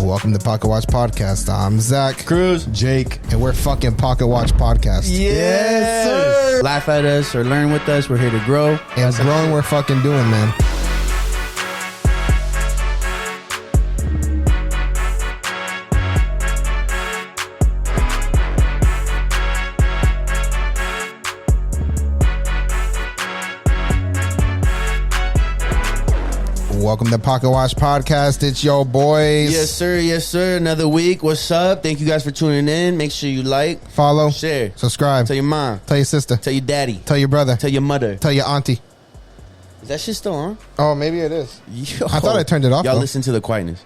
Welcome to Pocket Watch Podcast. I'm Zach, Cruz, Jake, and we're fucking Pocket Watch Podcast. Yes, sir. Laugh at us or learn with us. We're here to grow. And growing, we're fucking doing, man. Welcome to Pocket Watch Podcast. It's your boys. Yes, sir. Yes, sir. Another week. What's up? Thank you guys for tuning in. Make sure you like, follow, share, subscribe. Tell your mom. Tell your sister. Tell your daddy. Tell your brother. Tell your mother. Tell your auntie. Is that shit still on? Oh, maybe it is. Yo. I thought I turned it off. Y'all though. listen to the quietness.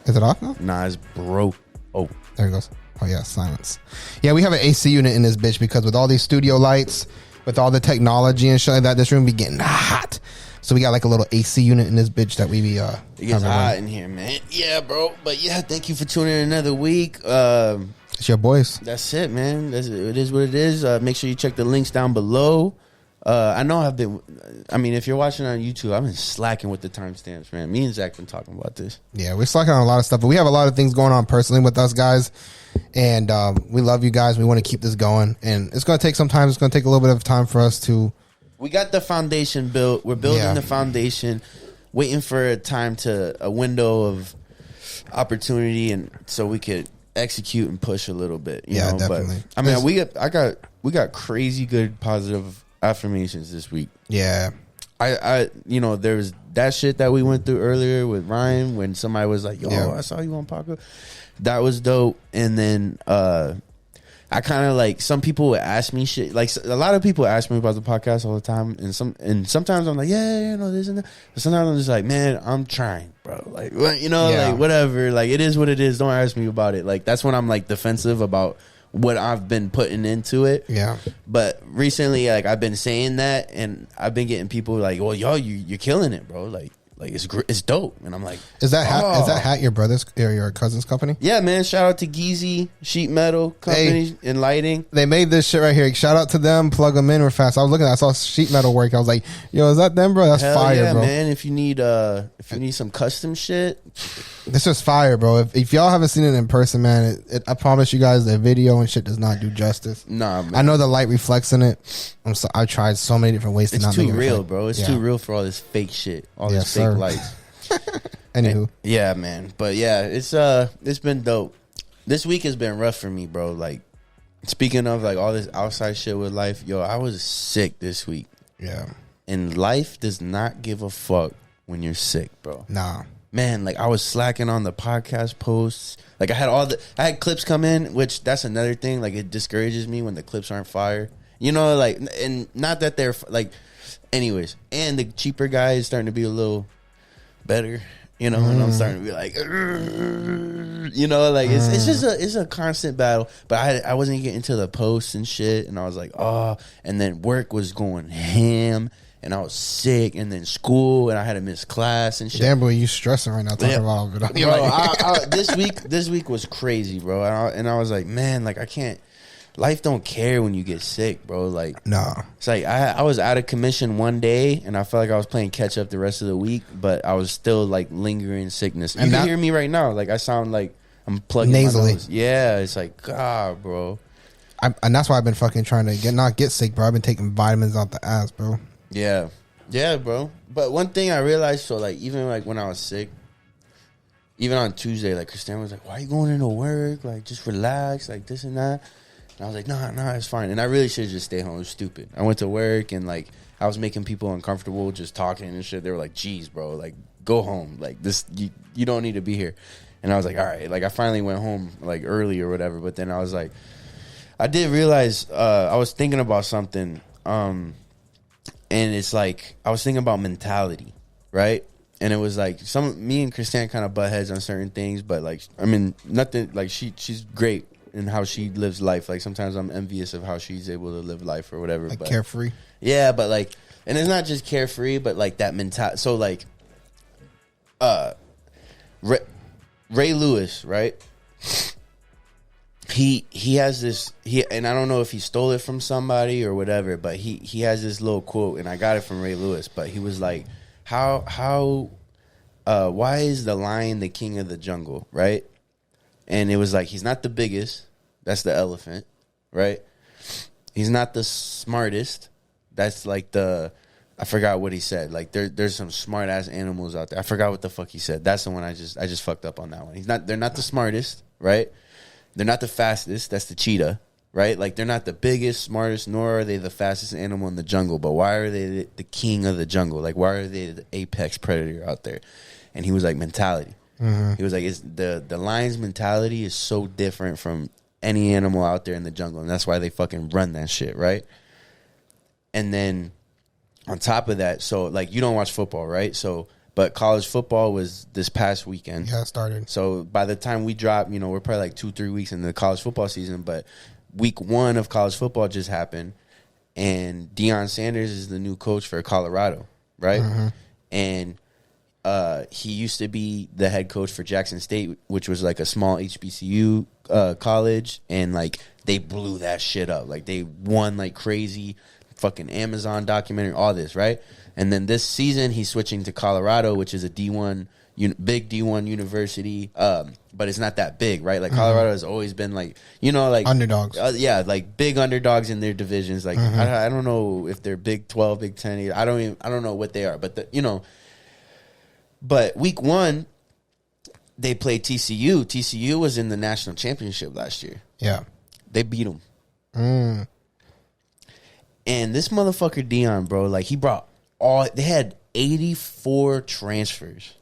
Is it off now? Nah, it's broke. Oh, there it goes. Oh, yeah, silence. Yeah, we have an AC unit in this bitch because with all these studio lights, with all the technology and shit like that, this room be getting hot. So we got like a little AC unit in this bitch that we be it gets hot in here, man. Yeah, bro. But yeah, thank you for tuning in another week. It's your boys. That's it, man. It is what it is. Make sure you check the links down below. I know if you're watching on YouTube, I've been slacking with the timestamps, man. Me and Zach been talking about this. Yeah, we're slacking on a lot of stuff, but we have a lot of things going on personally with us guys. And we love you guys. We want to keep this going. And it's going to take some time. It's going to take a little bit of time for us to... We got the foundation built. We're building the foundation, waiting for a window of opportunity, and so we could execute and push a little bit. You know? Definitely. But, I mean, we got crazy good positive affirmations this week. Yeah, there was that shit that we went through earlier with Ryan when somebody was like, "Yo, I saw you on Paco." That was dope, and then. I kind of like some people would ask me shit. Like a lot of people ask me about the podcast all the time, and sometimes I'm like, yeah, this and that. But sometimes I'm just like, man, I'm trying, bro. Like, like whatever. Like it is what it is. Don't ask me about it. Like that's when I'm like defensive about what I've been putting into it. Yeah. But recently, like I've been saying that, and I've been getting people like, well, yo, you're killing it, bro. Like it's dope, and I'm like, is that hat your brother's or your cousin's company? Yeah, man. Shout out to Geezy Sheet Metal Company and Lighting. They made this shit right here. Shout out to them. Plug them in real fast. I was looking. I saw sheet metal work. I was like, yo, is that them, bro? That's fire, yeah, bro. Man. If you need some custom shit, this is fire, bro. If y'all haven't seen it in person, man, I promise you guys, the video and shit does not do justice. Nah, man. I know the light reflects in it. I tried so many different ways to not make it. It's too real, bro. It's too real for all this fake shit, all this fake lights. Anywho, yeah, man. But yeah, it's been dope. This week has been rough for me, bro. Like speaking of like all this outside shit with life, yo, I was sick this week. Yeah, and life does not give a fuck when you're sick, bro. Nah. Man, like I was slacking on the podcast posts. Like I had clips come in, which that's another thing. Like it discourages me when the clips aren't fire. You know, like, and not that they're like, anyways. And the cheaper guy is starting to be a little better, and I'm starting to be like, like it's just a constant battle. But I wasn't getting to the posts and shit, and I was like, oh, and then work was going ham. And I was sick, and then school, and I had to miss class and shit. Damn, boy, you stressing right now talking about it. This week was crazy, bro. And I was like, man, like I can't. Life don't care when you get sick, bro. Like, nah. It's like I was out of commission one day, and I felt like I was playing catch up the rest of the week, but I was still like lingering sickness. You can hear me right now, like I sound like I'm plugging nasally. My nose. Yeah, it's like God, bro. And that's why I've been fucking trying to not get sick, bro. I've been taking vitamins out the ass, bro. Yeah, bro. But one thing I realized, so like even like when I was sick, even on Tuesday, like Christian was like, "Why are you going into work? Like just relax, like this and that." And I was like, "Nah, it's fine." And I really should just stay home. It was stupid. I went to work and like I was making people uncomfortable just talking and shit. They were like, "Geez, bro, like go home. Like this, you don't need to be here." And I was like, "All right." Like I finally went home like early or whatever. But then I was like, I did realize I was thinking about something. And it's like I was thinking about mentality, right? And it was like me and Christian kind of butt heads on certain things, but like I mean nothing. Like she's great in how she lives life. Like sometimes I'm envious of how she's able to live life or whatever. Like but, carefree. Yeah, but like, and it's not just carefree, but like that mentality. So like, Ray Lewis, right? He has this and I don't know if he stole it from somebody or whatever, but he has this little quote, and I got it from Ray Lewis, but he was like, how why is the lion the king of the jungle, right? And it was like, he's not the biggest. That's the elephant, right? He's not the smartest. That's like I forgot what he said. Like there's some smart ass animals out there. I forgot what the fuck he said. That's the one I just fucked up on that one. They're not the smartest, right? They're not the fastest. That's the cheetah, right? Like they're not the biggest, smartest, nor are they the fastest animal in the jungle. But why are they the king of the jungle? Like why are they the apex predator out there? And he was like, mentality. Mm-hmm. He was like, the lion's mentality is so different from any animal out there in the jungle, and that's why they fucking run that shit, right? And then on top of that, so like you don't watch football, right? So, but college football was this past weekend. Yeah, it started. So by the time we drop, we're probably like 2-3 weeks into the college football season. But week 1 of college football just happened, and Deion Sanders is the new coach for Colorado, right? Mm-hmm. And he used to be the head coach for Jackson State, which was like a small HBCU college, and like they blew that shit up. Like they won like crazy. Fucking Amazon documentary, all this, right? And then this season he's switching to Colorado, which is a D1 big D1 university, but it's not that big, right? Like Colorado has always been like, like underdogs. Yeah, like big underdogs in their divisions. Like I don't know if they're Big 12, Big 10. I don't know what they are, but But week 1 they played TCU. TCU was in the national championship last year. Yeah, they beat them. And this motherfucker Deion, bro, like he brought they had 84 transfers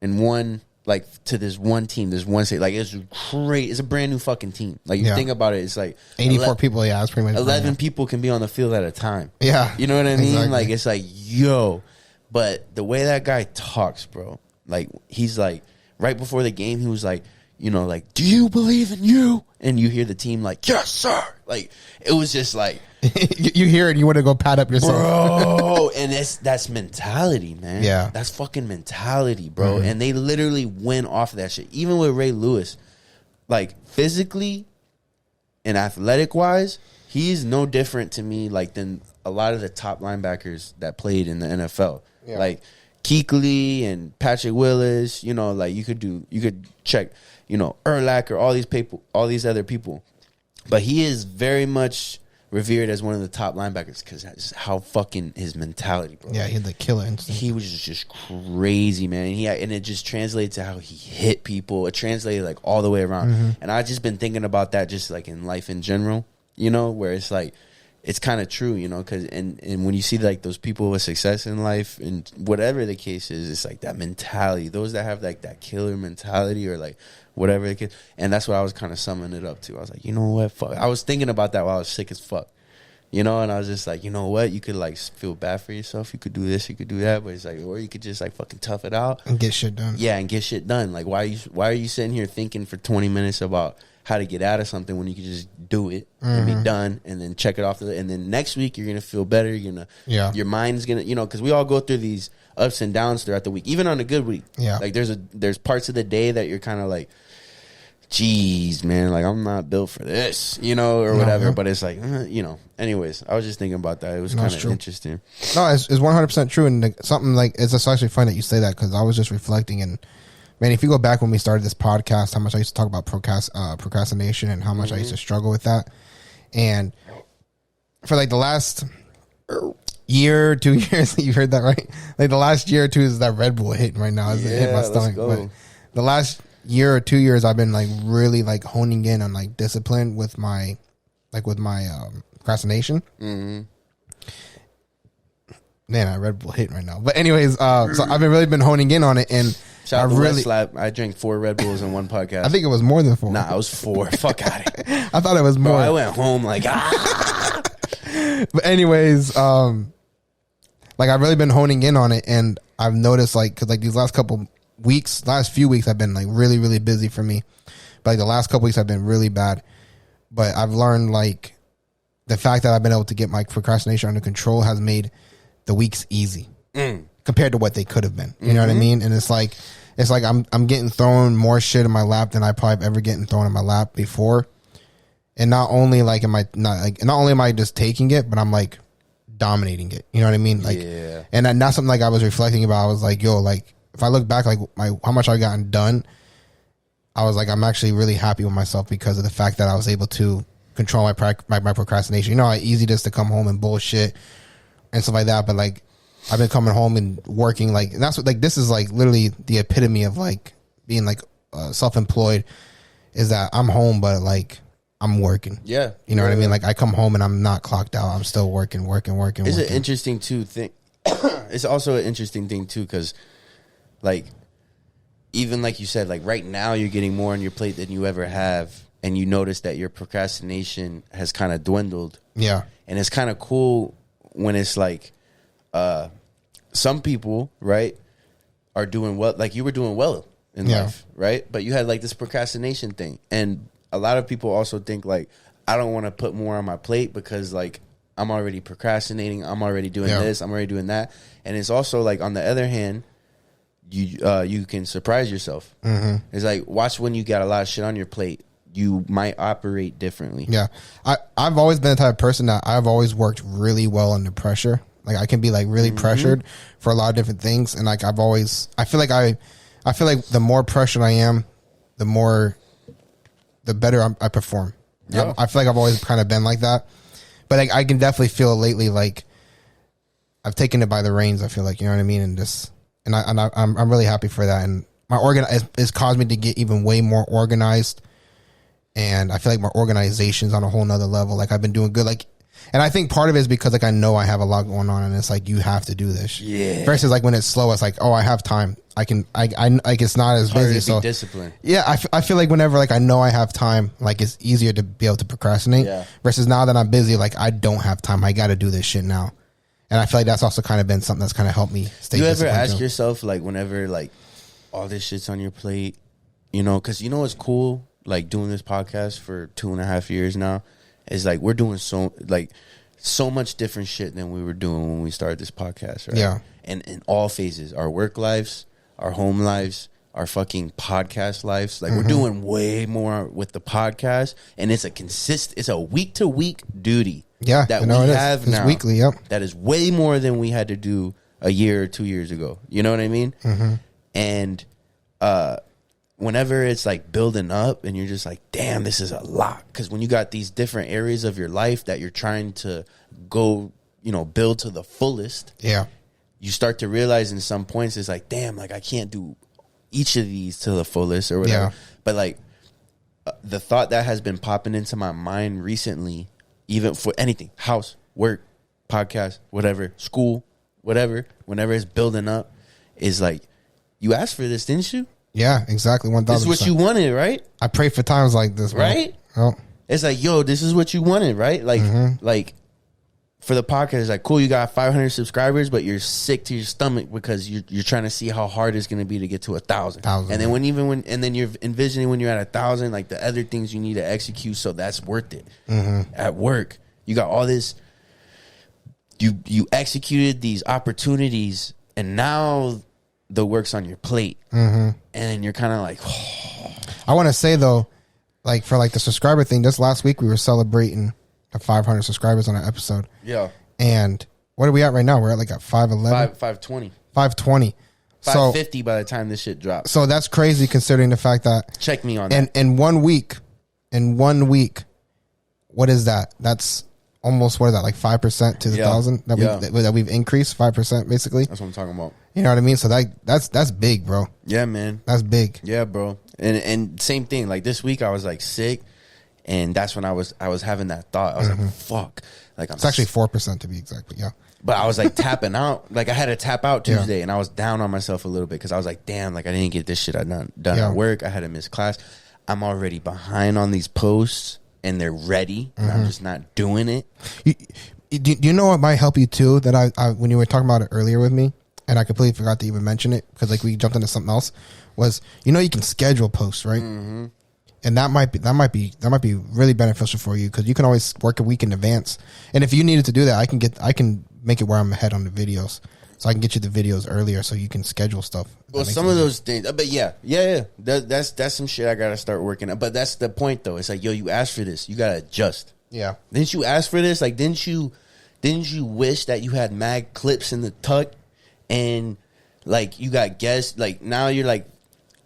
in one, like to this one team, this one state. Like it's great. It's a brand new fucking team. Like you think about it, it's like 84 people. Yeah, that's pretty much 11 people can be on the field at a time. Yeah, you know what I mean? Exactly. Like it's like yo, but the way that guy talks, bro, like he's like right before the game, he was like, like, do you believe in you? And you hear the team like, yes, sir. Like it was just like. You hear it and you want to go pat up yourself. Bro, and that's mentality, man. Yeah. That's fucking mentality, bro. Mm-hmm. And they literally went off of that shit. Even with Ray Lewis, like physically and athletic-wise, he's no different to me like than a lot of the top linebackers that played in the NFL. Yeah. Like Kuechly and Patrick Willis, like you could check, Urlacher, all these other people. But he is very much revered as one of the top linebackers because that's how fucking his mentality, bro. Yeah, he had the killer instinct. He was just crazy, man. And it just translated to how he hit people. It translated like all the way around. Mm-hmm. And I just been thinking about that just like in life in general, where it's like it's kind of true, because and when you see like those people with success in life and whatever the case is, it's like that mentality. Those that have like that killer mentality or like whatever it is. And that's what I was kind of summing it up to. I was like, you know what? Fuck. I was thinking about that while I was sick as fuck. And I was just like, you know what? You could like feel bad for yourself. You could do this, you could do that, but it's like, or you could just like fucking tough it out and get shit done. Yeah, and get shit done. Like, why are you sitting here thinking for 20 minutes about how to get out of something when you can just do it and be done and then check it off and then next week you're gonna feel better. Your mind's gonna, because we all go through these ups and downs throughout the week, even on a good week. Yeah, like there's parts of the day that you're kind of like, geez, man, like I'm not built for this, or whatever. Yeah. But it's like, Anyways, I was just thinking about that. It was kind of interesting. No, it's 100% true, and something like it's actually funny that you say that because I was just reflecting and. Man, if you go back when we started this podcast, how much I used to talk about procrastination and how much I used to struggle with that. And for like the last year, 2 years, you heard that right? Like the last year or two is that Red Bull hitting right now. It hit my stomach. But the last year or 2 years, I've been like really like honing in on like discipline with my procrastination. Mm-hmm. Man, I Red Bull hitting right now. But anyways, so I've really been honing in on it and Shout out to West Slap. I drank 4 Red Bulls in one podcast. I think it was more than 4. Nah, it was 4. Fuck out of here. I thought it was more. Bro, I went home like, But anyways, like I've really been honing in on it, and I've noticed like, cause like these last few weeks, I've been like really, really busy for me. But like the last couple weeks, have been really bad. But I've learned like the fact that I've been able to get my procrastination under control has made the weeks easy compared to what they could have been. You know what I mean? And it's like I'm getting thrown more shit in my lap than I probably ever getting thrown in my lap before. And not only am I just taking it, but I'm like dominating it. You know what I mean? Like, yeah. And that's something like I was reflecting about. I was like, yo, like if I look back, like how much I gotten done, I was like, I'm actually really happy with myself because of the fact that I was able to control my procrastination. You know how easy it is to come home and bullshit and stuff like that. But like, I've been coming home and working, like, and that's what, like, this is like literally the epitome of like being like self-employed, is that I'm home, but like I'm working. Yeah. You know what I mean? Like, I come home and I'm not clocked out. I'm still working. It's an interesting thing. It's also an interesting thing too, because like, even like you said, like right now you're getting more on your plate than you ever have, and you notice that your procrastination has kind of dwindled. Yeah. And it's kind of cool when it's like, some people, right, are doing well, like you were doing well in life, right? But you had like this procrastination thing. And a lot of people also think like, I don't want to put more on my plate because like I'm already procrastinating. I'm already doing this. I'm already doing that. And it's also like, on the other hand, you can surprise yourself. Mm-hmm. It's like, watch when you got a lot of shit on your plate, you might operate differently. Yeah. I've always been the type of person that I've always worked really well under pressure. Like, I can be like really pressured for a lot of different things. And like, I feel like the more pressured I am, the better I perform. Yeah. I feel like I've always kind of been like that. But like, I can definitely feel lately like I've taken it by the reins. I feel like, you know what I mean? And I'm really happy for that. And my it's caused me to get even way more organized. And I feel like my organization's on a whole nother level. Like, I've been doing good. Like, and I think part of it is because like I know I have a lot going on, and it's like, you have to do this. Yeah. Versus like when it's slow, it's like, oh, I have time. I like, it's not as busy. So discipline. Yeah, I feel like whenever like I know I have time, like it's easier to be able to procrastinate. Yeah. Versus now that I'm busy, like I don't have time. I got to do this shit now. And I feel like that's also kind of been something that's kind of helped me stay. You ever ask yourself, like, whenever like all this shit's on your plate, you know, because you know what's cool, like doing this podcast for 2.5 years now, is like we're doing so much different shit than we were doing when we started this podcast, right? Yeah. And in all phases, our work lives, our home lives, our fucking podcast lives. Like, we're doing way more with the podcast, and it's a week to week duty. Yeah, that we have now. It's weekly, yep. That is way more than we had to do a year or 2 years ago. You know what I mean? Mm-hmm. And whenever it's like building up and you're just like, damn, this is a lot. Because when you got these different areas of your life that you're trying to go, you know, build to the fullest. Yeah. You start to realize in some points, it's like, damn, like I can't do each of these to the fullest or whatever. Yeah. But like the thought that has been popping into my mind recently, even for anything, house, work, podcast, whatever, school, whatever, whenever it's building up, is like, you asked for this, didn't you? Yeah, exactly. 1,000%. This is what you wanted, right? I pray for times like this, bro. Right? Oh. It's like, yo, this is what you wanted, right? Like, like for the podcast, it's like, cool, you got 500 subscribers, but you're sick to your stomach because you're trying to see how hard it's going to be to get to 1,000. And then and then you're envisioning when you're at 1,000, like the other things you need to execute, so that's worth it. At work, you got all this. You executed these opportunities, and now the work's on your plate, and you're kind of like, oh. I want to say though, like for like the subscriber thing, just last week we were celebrating the 500 subscribers on an episode. Yeah. And what are we at right now? We're at like at 511, 520, 550 so, by the time this shit drops. So that's crazy considering the fact that, check me on that. And in 1 week, what is that? That's almost, what is that, like 5% to the 1,000 that we've increased 5% basically. That's what I'm talking about. You know what I mean? So that's big, bro. Yeah, man. That's big. Yeah, bro. And same thing. Like this week I was like sick, and that's when I was having that thought. I was like, fuck. Like it's actually 4% to be exact, but yeah. But I was like tapping out. Like I had to tap out Tuesday, and I was down on myself a little bit because I was like, damn, like I didn't get this shit done at work. I had to miss class. I'm already behind on these posts, and they're ready, and I'm just not doing it. Do you know what might help you too? That I when you were talking about it earlier with me, and I completely forgot to even mention it because like we jumped into something else. Was, you know, you can schedule posts, right? And that might be really beneficial for you because you can always work a week in advance. And if you needed to do that, I can make it where I'm ahead on the videos, so I can get you the videos earlier so you can schedule stuff. Well, some of those things, but yeah. That's some shit I gotta start working on. But that's the point, though. It's like, yo, you asked for this, you gotta adjust. Yeah. Didn't you ask for this? Like, didn't you wish that you had mag clips in the tuck and like you got guests. Like now you're like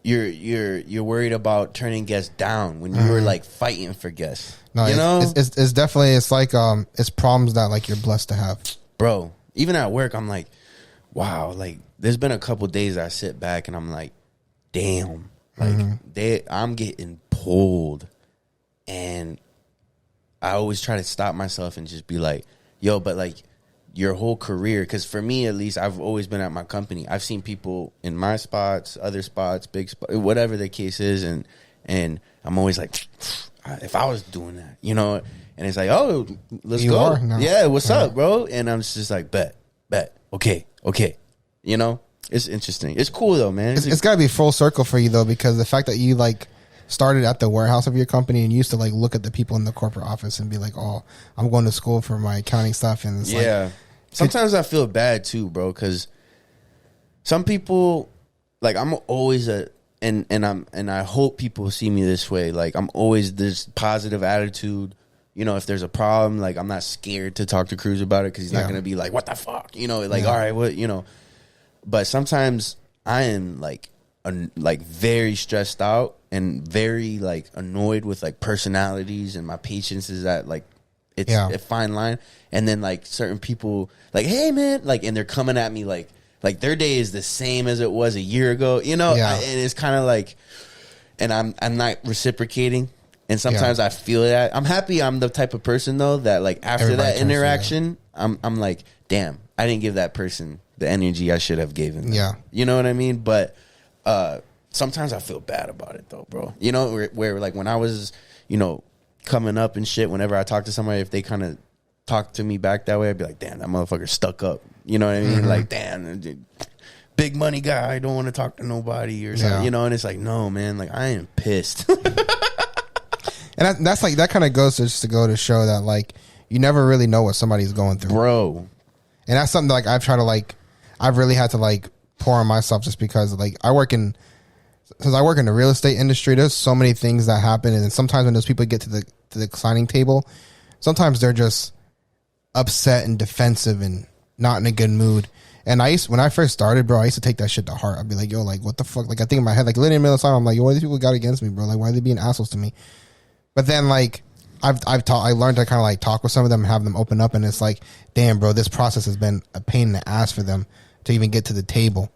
you're worried about turning guests down when you were like fighting for guests. No, you know, it's definitely it's like it's problems that like you're blessed to have, bro. Even at work, I'm like, wow. Like there's been a couple days I sit back and I'm like, damn. Like I'm getting pulled, and I always try to stop myself and just be like, yo, but like your whole career, because for me at least, I've always been at my company. I've seen people in my spots, other spots, big spots, whatever the case is, and I'm always like, if I was doing that, you know, and it's like, oh, let's go. Yeah, what's up, bro? And I'm just like, bet, okay, you know. It's interesting. It's cool though, man. It's got to be full circle for you though, because the fact that you like started at the warehouse of your company and used to like look at the people in the corporate office and be like, oh, I'm going to school for my accounting stuff, and it's like, sometimes I feel bad too, bro, because some people, like I'm always and I hope people see me this way. Like I'm always this positive attitude. You know, if there's a problem, like I'm not scared to talk to Cruz about it, because he's not gonna be like, what the fuck, you know, like all right, what, you know. But sometimes I am like very stressed out and very like annoyed with like personalities, and my patience is at like it's a fine line. And then like certain people like, hey man, like, and they're coming at me like their day is the same as it was a year ago, you know. And it's kind of like, and I'm not reciprocating. And sometimes I feel that. I'm happy I'm the type of person though that like after that interaction, I'm like, damn, I didn't give that person the energy I should have given them. Yeah. You know what I mean? But sometimes I feel bad about it though, bro. You know, where like when I was, you know, coming up and shit, whenever I talk to somebody, if they kind of talk to me back that way, I'd be like, damn, that motherfucker stuck up. You know what I mean? Like, damn, big money guy, I don't want to talk to nobody or something. You know, and it's like, no, man, like I am pissed. And that's like, that kind of goes to go to show that like you never really know what somebody's going through, bro. And that's something that, like I've tried to like, I've really had to like pour on myself, just because like since I work in the real estate industry, there's so many things that happen, and sometimes when those people get to the signing table, sometimes they're just upset and defensive and not in a good mood. And when I first started, bro, I used to take that shit to heart. I'd be like, yo, like what the fuck? Like I think in my head, like literally in the middle of the time, I'm like, yo, what these people got against me, bro? Like why are they being assholes to me? But then like I learned to kind of like talk with some of them and have them open up, and it's like, damn, bro, this process has been a pain in the ass for them to even get to the table.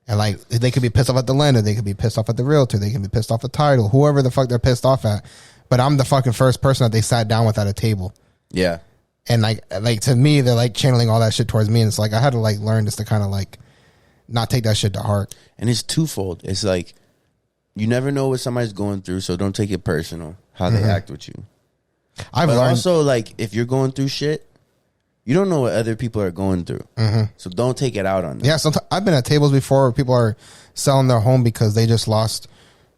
And like they could be pissed off at the lender, they could be pissed off at the realtor, they can be pissed off at the title, whoever the fuck they're pissed off at. But I'm the fucking first person that they sat down with at a table. Yeah. And like to me, they're like channeling all that shit towards me, and it's like I had to like learn just to kind of like not take that shit to heart. And it's twofold. It's like you never know what somebody's going through, so don't take it personal how they act with you. But also, like, if you're going through shit, you don't know what other people are going through. So don't take it out on them. Yeah, sometimes I've been at tables before where people are selling their home because they just lost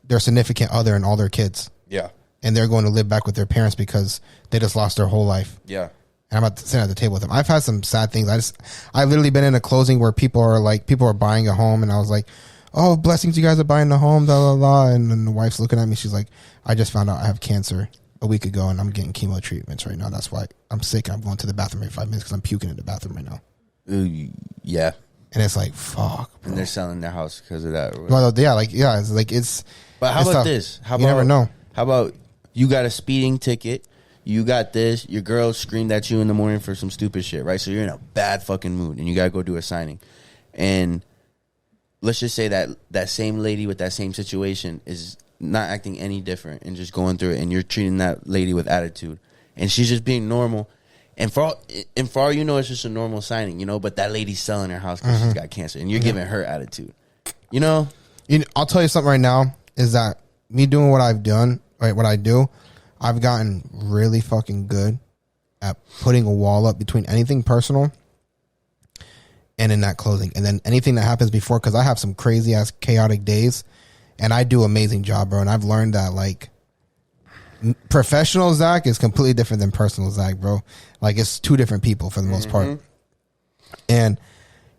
their significant other and all their kids. Yeah. And they're going to live back with their parents because they just lost their whole life. Yeah. And I'm sitting at the table with them. I've had some sad things. I've literally been in a closing where people are buying a home, and I was like, oh, blessings, you guys are buying the home, blah, blah, blah. And then the wife's looking at me. She's like, I just found out I have cancer a week ago, and I'm getting chemo treatments right now. That's why I'm sick. I'm going to the bathroom every 5 minutes because I'm puking in the bathroom right now. Yeah. And it's like, fuck, bro. And they're selling their house because of that. Well, yeah, it's like, it's. But how about tough. This? How about, you never know. How about you got a speeding ticket? You got this. Your girl screamed at you in the morning for some stupid shit, right? So you're in a bad fucking mood, and you got to go do a signing. And let's just say that same lady with that same situation is not acting any different and just going through it, and you're treating that lady with attitude, and she's just being normal. And for all you know, it's just a normal signing, you know. But that lady's selling her house because she's got cancer, and you're giving her attitude, you know. I'll tell you something right now is that me doing what I've done, right? What I do, I've gotten really fucking good at putting a wall up between anything personal and in that closing, and then anything that happens before, because I have some crazy ass chaotic days, and I do an amazing job, bro. And I've learned that like professional Zach is completely different than personal Zach, bro. Like it's two different people for the most part. And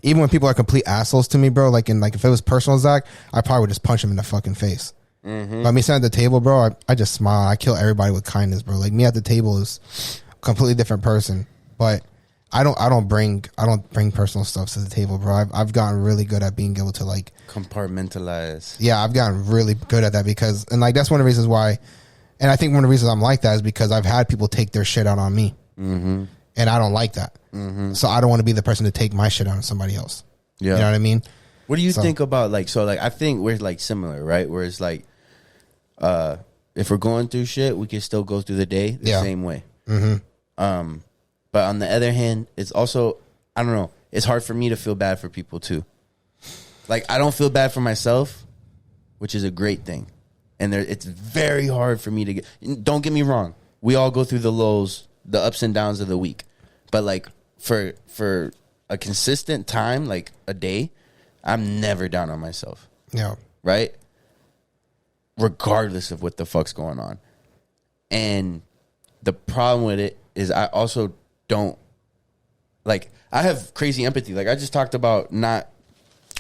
even when people are complete assholes to me, bro, like if it was personal Zach, I probably would just punch him in the fucking face. But me sitting at the table, bro, I just smile. I kill everybody with kindness, bro. Like me at the table is a completely different person. But I don't bring personal stuff to the table, bro. I've gotten really good at being able to like compartmentalize. Yeah, I've gotten really good at that because, and like that's one of the reasons why, and I think one of the reasons I'm like that is because I've had people take their shit out on me, and I don't like that. So I don't want to be the person to take my shit out on somebody else. Yeah, you know what I mean. What do you think about like I think we're like similar, right? Where it's like, if we're going through shit, we can still go through the day the same way. But on the other hand, it's also, I don't know, it's hard for me to feel bad for people too. Like, I don't feel bad for myself, which is a great thing. And it's very hard for me to get, don't get me wrong, we all go through the lows, the ups and downs of the week. But like, for a consistent time, like a day, I'm never down on myself. Yeah. Right? Regardless of what the fuck's going on. And the problem with it is I also don't, like, I have crazy empathy. Like, I just talked about not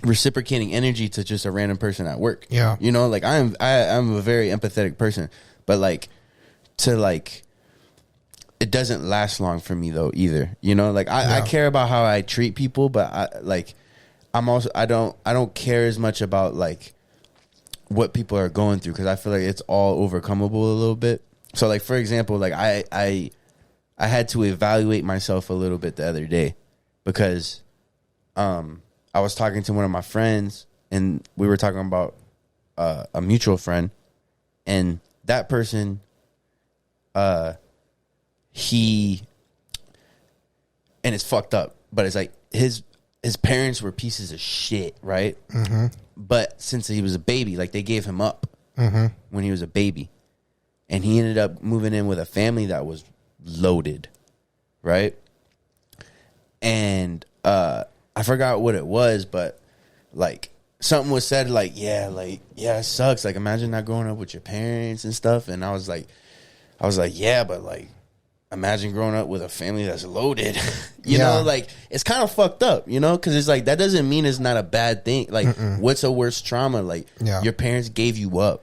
reciprocating energy to just a random person at work. Yeah. You know, like, I'm a very empathetic person. But, like, it doesn't last long for me, though, either. You know, like, I care about how I treat people, but, I don't care as much about, like, what people are going through, because I feel like it's all overcomable a little bit. So, like, for example, like, I had to evaluate myself a little bit the other day because I was talking to one of my friends, and we were talking about a mutual friend, and that person, and it's fucked up, but it's like his parents were pieces of shit, right? But since he was a baby, like, they gave him up when he was a baby. And he ended up moving in with a family that was loaded, right? And I forgot what it was, but, like, something was said, like, yeah, it sucks. Like, imagine not growing up with your parents and stuff. And I was like, yeah, but, like, imagine growing up with a family that's loaded. you know, like, it's kind of fucked up, you know? Because it's like, that doesn't mean it's not a bad thing. Like, what's a worse trauma? Like, your parents gave you up.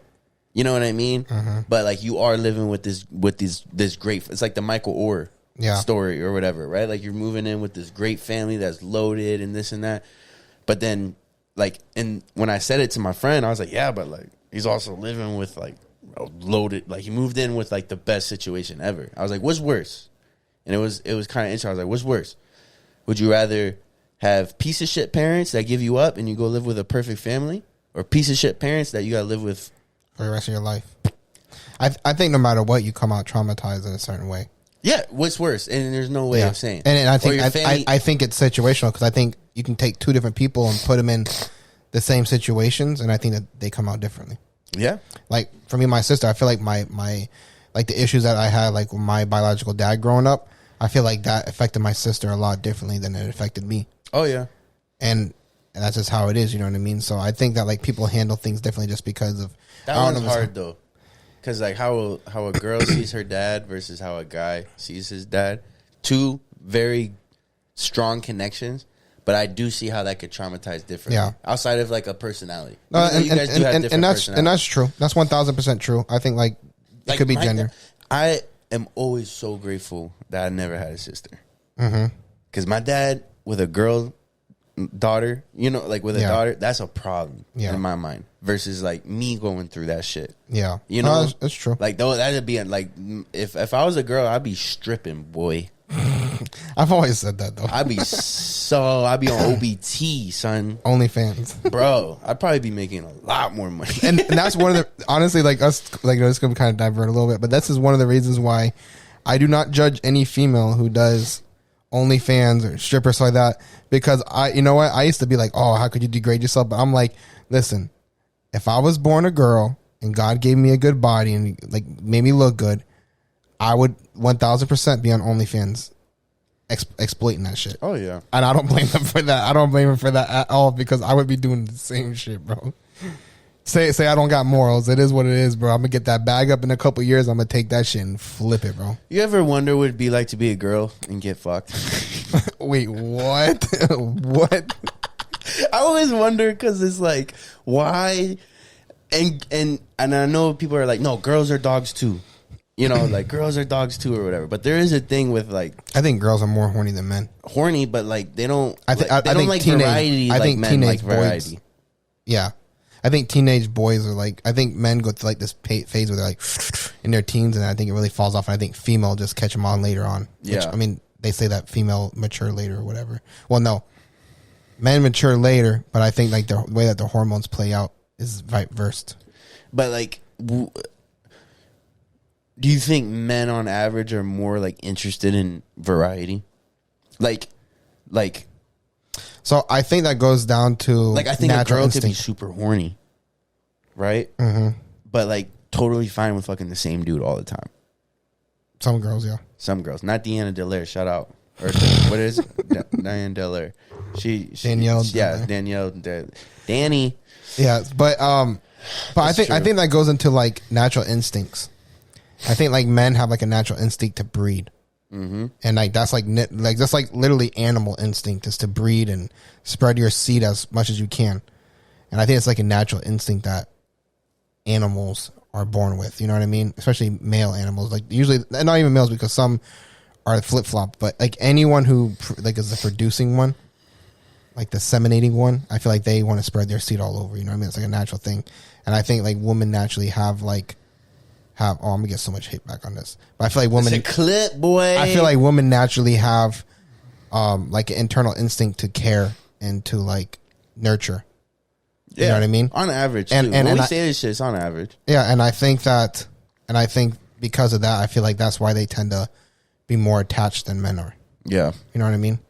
You know what I mean? But, like, you are living with this great, it's like the Michael Orr story or whatever, right? Like, you're moving in with this great family that's loaded and this and that. But then, like, and when I said it to my friend, I was like, yeah, but, like, he's also living with, like, loaded, like, he moved in with, like, the best situation ever. I was like, what's worse? And it was kind of interesting. I was like, what's worse? Would you rather have piece of shit parents that give you up and you go live with a perfect family, or piece of shit parents that you gotta live with for the rest of your life? I think no matter what, you come out traumatized in a certain way. Yeah, what's worse? And there's no way of saying. And I think I think it's situational, because I think you can take two different people and put them in the same situations, and I think that they come out differently. Yeah. Like, for me, my sister, I feel like my like the issues that I had, like, with my biological dad growing up, I feel like that affected my sister a lot differently than it affected me. Oh, yeah. And that's just how it is, you know what I mean? So I think that, like, people handle things differently just because of... That one's hard, though. Because, like, how a girl sees her dad versus how a guy sees his dad. Two very strong connections. But I do see how that could traumatize differently. Yeah. Outside of, like, a personality. And that's true. That's 1,000% true. I think, like, it could be gender. I am always so grateful that I never had a sister. Because my dad, with a girl daughter, you know, like, with a daughter, that's a problem in my mind. Versus, like, me going through that shit. Yeah. You know? That's true. Like, though, that'd be, like, if I was a girl, I'd be stripping, boy. I've always said that, though. I'd be on OBT, son. OnlyFans. Bro, I'd probably be making a lot more money. and that's one of the, honestly, like, us, like, it's going to kind of divert a little bit, but this is one of the reasons why I do not judge any female who does OnlyFans or strippers like that, because you know what? I used to be like, oh, how could you degrade yourself? But I'm like, listen, if I was born a girl and God gave me a good body and, like, made me look good, I would 1,000% be on OnlyFans exploiting that shit. Oh, yeah. And I don't blame them for that. I don't blame them for that at all, because I would be doing the same shit, bro. Say I don't got morals. It is what it is, bro. I'm going to get that bag up in a couple years. I'm going to take that shit and flip it, bro. You ever wonder what it'd be like to be a girl and get fucked? Wait, what? What? I always wonder, because it's like, why? And I know people are like, no, girls are dogs too. You know, like girls are dogs too or whatever. But there is a thing with like I think girls are more horny than men. horny, but like they don't. I think they don't like variety. I like think men teenage like variety. boys. Yeah, I think teenage boys are like. I think men go through like this phase where they're like in their teens, and I think it really falls off. And I think female just catch them on later on. Yeah, I mean they say that female mature later or whatever. Well, no, men mature later, but I think like the way that the hormones play out is vice versa. But like, do you think men on average are more like interested in variety? Like. So I think that goes down to like I think a girl instinct. could be super horny, right? Mm-hmm. But like totally fine with fucking the same dude all the time. Some girls, yeah. Some girls, not Deanna Delaire. Shout out. Or what is it? Diane Delaire? Danielle. Yeah, Danielle. Danny. Yeah, but I think that goes into like natural instincts. I think like men have like a natural instinct to breed. Mm-hmm. And like that's like literally animal instinct is to breed and spread your seed as much as you can. And I think it's like a natural instinct that animals are born with. You know what I mean? Especially male animals. Like usually, not even males because some are flip flop. But like anyone who like is the producing one, like the seminating one, I feel like they want to spread their seed all over. You know what I mean? It's like a natural thing. And I think like women naturally have. I'm gonna get so much hate back on this, but I feel like women. It's a clip, boy. I feel like women naturally have, like an internal instinct to care and to like nurture. You know what I mean? On average, and when we I, say this shit, it's on average. Yeah, and I think because of that, I feel like that's why they tend to be more attached than men are. Yeah, you know what I mean?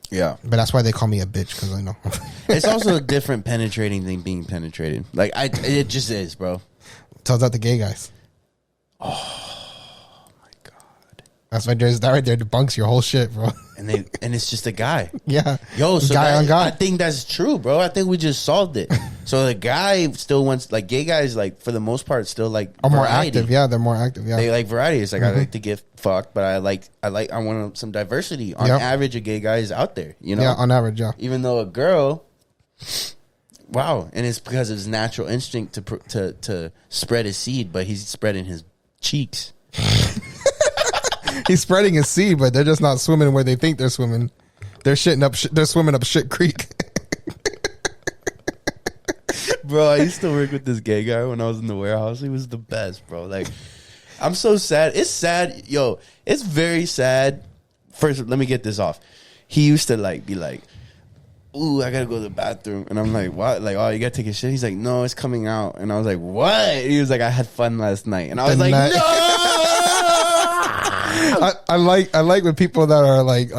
Yeah, but that's why they call me a bitch because I know. It's also a different penetrating than being penetrated. Like it just is, bro. Tells out the gay guys. Oh my god! That's why that right there debunks your whole shit, bro. And it's just a guy. Yeah, yo, so guy on guy. I think that's true, bro. I think we just solved it. So the guy still wants like gay guys, like for the most part, still like are more active. Yeah, they're more active. Yeah, they like variety. It's like I like to get fucked, but I want some diversity. On average, a gay guy is out there. You know, yeah, on average, yeah. Even though a girl. Wow, and it's because of his natural instinct to spread his seed, but he's spreading his cheeks. He's spreading his seed, but they're just not swimming where they think they're swimming. They're they're swimming up shit creek. Bro, I used to work with this gay guy when I was in the warehouse. He was the best, bro. Like, I'm so sad. It's sad, yo. It's very sad. First, let me get this off. He used to like be like, ooh, I gotta go to the bathroom. And I'm like, what? Like, oh, you gotta take a shit? He's like, no, it's coming out. And I was like, what? He was like, I had fun last night. And I was like, no! I like when people that are like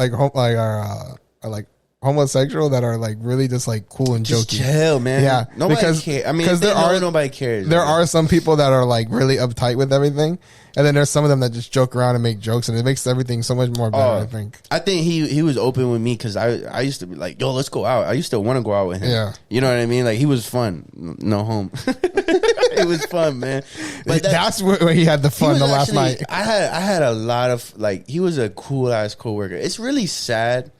homosexual that are like really just like cool and just jokey. Chill, man. Yeah. Nobody cares. I mean, nobody cares. There are some people that are like really uptight with everything. And then there's some of them that just joke around and make jokes, and it makes everything so much more better, I think he was open with me because I used to be like, yo, let's go out. I used to want to go out with him. Yeah. You know what I mean? Like, he was fun. No home. It was fun, man. But that's where he had the fun the last night. I had a lot of, like, he was a cool-ass coworker. It's really sad.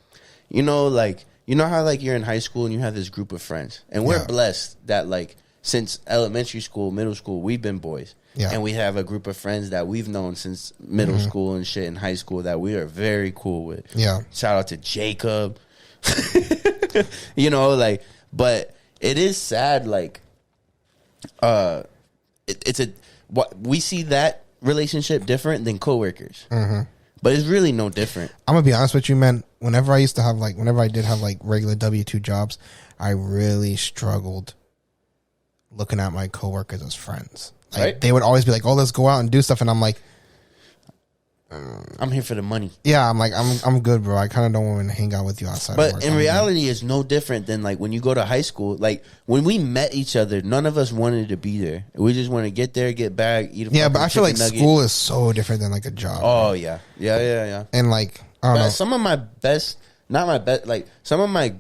You know, like, you know how, like, you're in high school and you have this group of friends. And we're blessed that, like, since elementary school, middle school, we've been boys. Yeah. And we have a group of friends that we've known since middle school and shit in high school that we are very cool with. Yeah. Shout out to Jacob. You know, like, but it is sad, like, we see that relationship different than coworkers. Mm-hmm. But it's really no different. I'm gonna be honest with you, man. Whenever I did have like regular W-2 jobs, I really struggled looking at my coworkers as friends. Like, right? They would always be like, "Oh, let's go out and do stuff," and I'm like, "I'm here for the money." Yeah, I'm like, "I'm good, bro. I kind of don't want to hang out with you outside." But of work. in reality, it's no different than like when you go to high school. Like when we met each other, none of us wanted to be there. We just want to get there, get back, eat. But I feel like school is so different than like a job. Oh yeah. And like, I don't know. Some of my best, not my best, like some of my,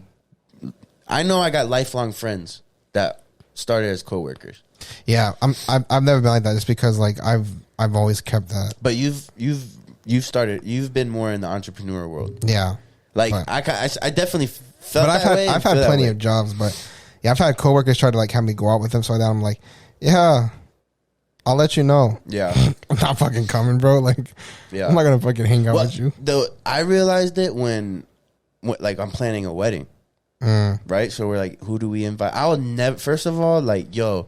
I know I got lifelong friends that started as coworkers. Yeah, I've never been like that just because like I've always kept that. But you've been more in the entrepreneur world. Yeah, like I definitely felt. But I've had plenty of jobs, but yeah, I've had coworkers try to like have me go out with them, so that I'm like, yeah, I'll let you know. Yeah. I'm not fucking coming, bro. Like, Yeah. I'm not gonna fucking hang out with you. Though I realized it when like I'm planning a wedding, right? So we're like, who do we invite? I would never. First of all, like, yo,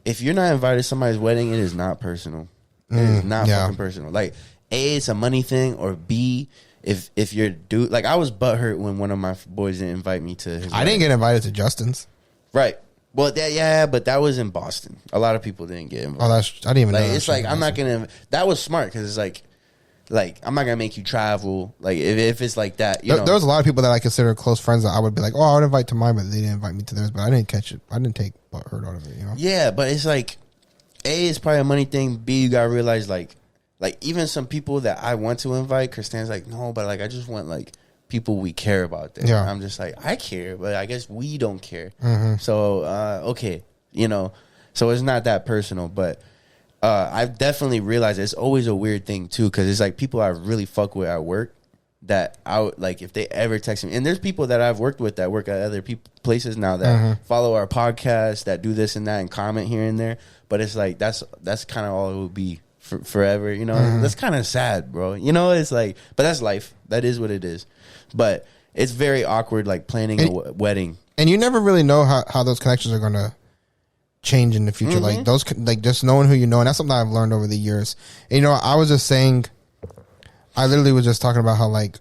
if you're not invited to somebody's wedding, it is not personal. It is not fucking personal. Like, A, it's a money thing, or B, if you're dude, like I was butthurt when one of my boys didn't invite me to his. I didn't get invited to Justin's. Right. Well, but that was in Boston. A lot of people didn't get invited. Oh, I didn't even know. It's like I'm not gonna. That was smart because it's like I'm not gonna make you travel. Like if it's like that, you know. There was a lot of people that I consider close friends that I would be like, oh, I would invite to mine, but they didn't invite me to theirs. But I didn't catch it. I didn't take hurt out of it. You know. Yeah, but it's like, A, it's probably a money thing. B, you gotta realize like even some people that I want to invite, Kristan's like, no, but like I just want like people we care about there. Yeah. I'm just like, I care, but I guess we don't care. Mm-hmm. So okay, you know, so it's not that personal, but I've definitely realized it's always a weird thing too, because it's like people I really fuck with at work that I would, like if they ever text me, and there's people that I've worked with that work at other places now that follow our podcast, that do this and that and comment here and there, but it's like that's kind of all it would be forever, you know. That's kind of sad, bro, you know. It's like, but that's life. That is what it is. But it's very awkward, like planning a wedding, and you never really know how those connections are gonna change in the future. Like those, like just knowing who you know, and that's something I've learned over the years. And, you know, I was just saying, I literally was just talking about how like,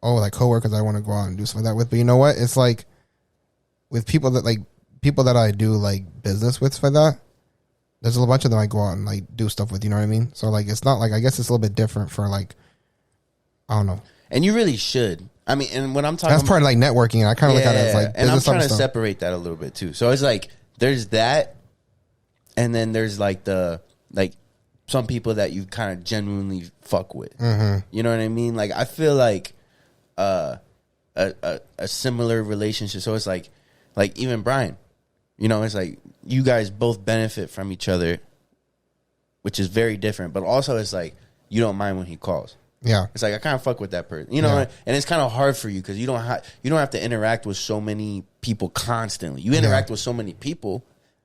oh, like coworkers I want to go out and do something like that with. But you know what? It's like with people that I do like business with for that. There's a bunch of them I go out and like do stuff with. You know what I mean? So like, it's not like, I guess it's a little bit different for like, I don't know. And you really should. I mean, and when I'm talking, that's part of like networking, and I kind of look at it as like, and I'm trying to separate that a little bit too. So it's like there's that, and then there's like some people that you kind of genuinely fuck with. You know what I mean? Like I feel like a similar relationship. So it's like even Brian, you know, it's like you guys both benefit from each other, which is very different. But also it's like you don't mind when he calls. Yeah, it's like I kind of fuck with that person, you know, and it's kind of hard for you because you don't have to interact with so many people constantly. You interact with so many people,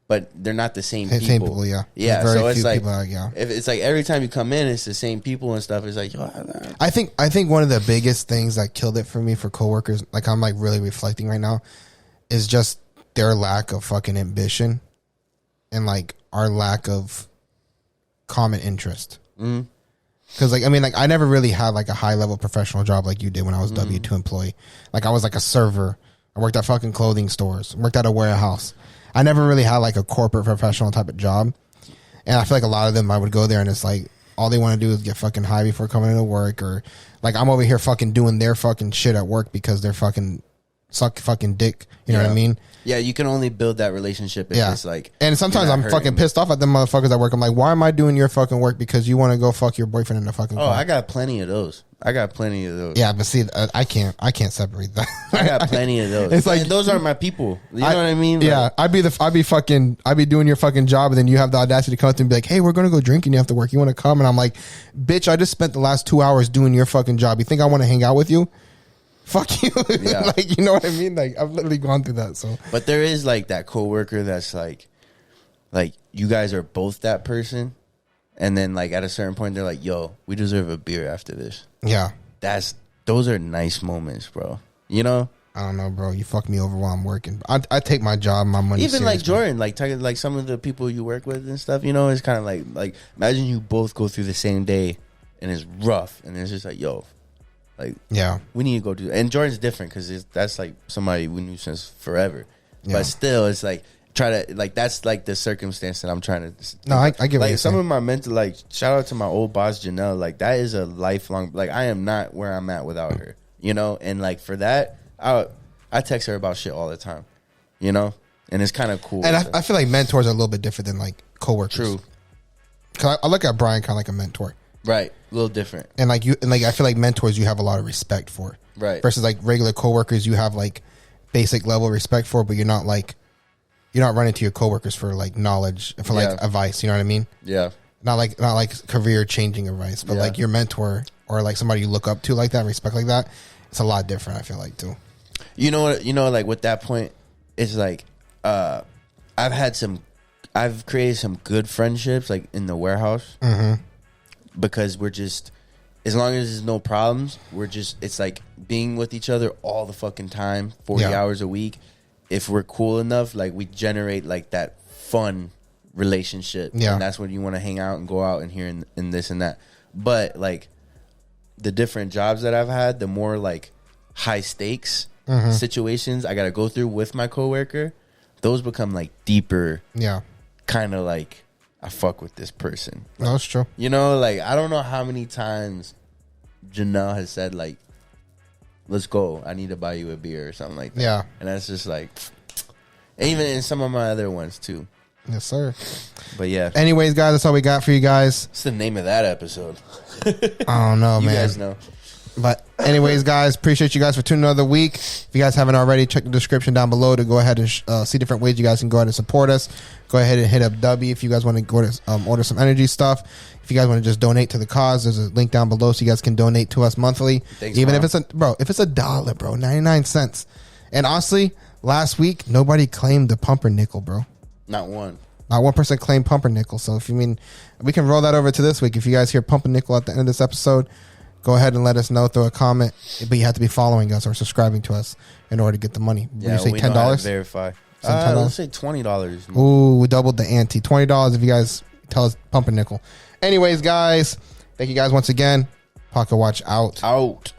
but they're not the same people. Same people, yeah. So it's like, if it's like every time you come in, it's the same people and stuff. It's like, I think one of the biggest things that killed it for me for coworkers, like I'm like really reflecting right now, is just their lack of fucking ambition and like our lack of common interest. Because, like, I mean, like, I never really had, like, a high-level professional job like you did when I was a W-2 employee. Like, I was, like, a server. I worked at fucking clothing stores. Worked at a warehouse. I never really had, like, a corporate professional type of job. And I feel like a lot of them, I would go there and it's like, all they want to do is get fucking high before coming into work. Or, like, I'm over here fucking doing their fucking shit at work because they're fucking suck fucking dick. You know what I mean? Yeah, you can only build that relationship if it's like... And sometimes I'm fucking pissed off at them motherfuckers at work. I'm like, why am I doing your fucking work because you want to go fuck your boyfriend in the fucking car? I got plenty of those. Yeah, but see, I can't separate that. I got plenty of those. It's like, and those aren't my people. You know what I mean? Like, yeah, I'd be doing your fucking job, and then you have the audacity to come up to me and be like, hey, we're gonna go drinking after work. You want to come? And I'm like, bitch, I just spent the last 2 hours doing your fucking job. You think I want to hang out with you? Fuck you. Yeah. Like, you know what I mean? Like, I've literally gone through that. So, but there is like that coworker that's like you guys are both that person, and then like at a certain point they're like, yo, we deserve a beer after this. Yeah, those are nice moments, bro. You know? I don't know, bro. You fuck me over while I'm working. I take my job, my money. Even like Jordan, like some of the people you work with and stuff. You know, it's kind of like imagine you both go through the same day, and it's rough, and it's just like, yo. Like, yeah, we need to go do. And Jordan's different because that's like somebody we knew since forever. Yeah. But still, it's like try to like that's like the circumstance that I'm trying to. No, I get like some of my mental. Like, shout out to my old boss Janelle. Like, that is a lifelong. Like, I am not where I'm at without her. You know, and like for that, I text her about shit all the time. You know, and it's kind of cool. And I feel like mentors are a little bit different than like coworkers. True. Because I look at Brian kind of like a mentor. Right, a little different. And like I feel like mentors you have a lot of respect for. Right. Versus like regular coworkers you have like basic level respect for, but you're not running to your coworkers for like knowledge, for like advice, you know what I mean? Yeah. Not like career changing advice, but like your mentor or like somebody you look up to like that, respect like that. It's a lot different, I feel like, too. You know what, like with that point, it's like I've had some I've created some good friendships like in the warehouse because we're just, as long as there's no problems, we're just, it's like being with each other all the fucking time, 40 hours a week. If we're cool enough, like we generate like that fun relationship. Yeah. And that's when you want to hang out and go out and here and this and that. But like the different jobs that I've had, the more like high stakes situations I got to go through with my coworker, those become like deeper. Yeah. Kind of like, I fuck with this person. No, that's true. You know, like, I don't know how many times Janelle has said, like, let's go. I need to buy you a beer or something like that. Yeah. And that's just like, even in some of my other ones, too. Yes, sir. But yeah. Anyways, guys, that's all we got for you guys. What's the name of that episode? I don't know, man. You guys know. But anyways, guys, appreciate you guys for tuning in another week. If you guys haven't already, check the description down below to go ahead and see different ways you guys can go ahead and support us. Go ahead and hit up W if you guys want to go to order some energy stuff. If you guys want to just donate to the cause, there's a link down below so you guys can donate to us monthly. Thanks, even Mom. if it's $1, bro, 99 cents. And honestly, last week nobody claimed the pumpernickel, bro. Not one. Not 1% claimed pumpernickel. So if you mean, we can roll that over to this week. If you guys hear pumpernickel at the end of this episode, go ahead and let us know. Throw a comment, but you have to be following us or subscribing to us in order to get the money. Yeah, you say we know how to $10? verify. $10? Let's say $20. Ooh, we doubled the ante. $20 if you guys tell us pumpernickel. Anyways, guys, thank you guys once again. Pocket Watch out. Out.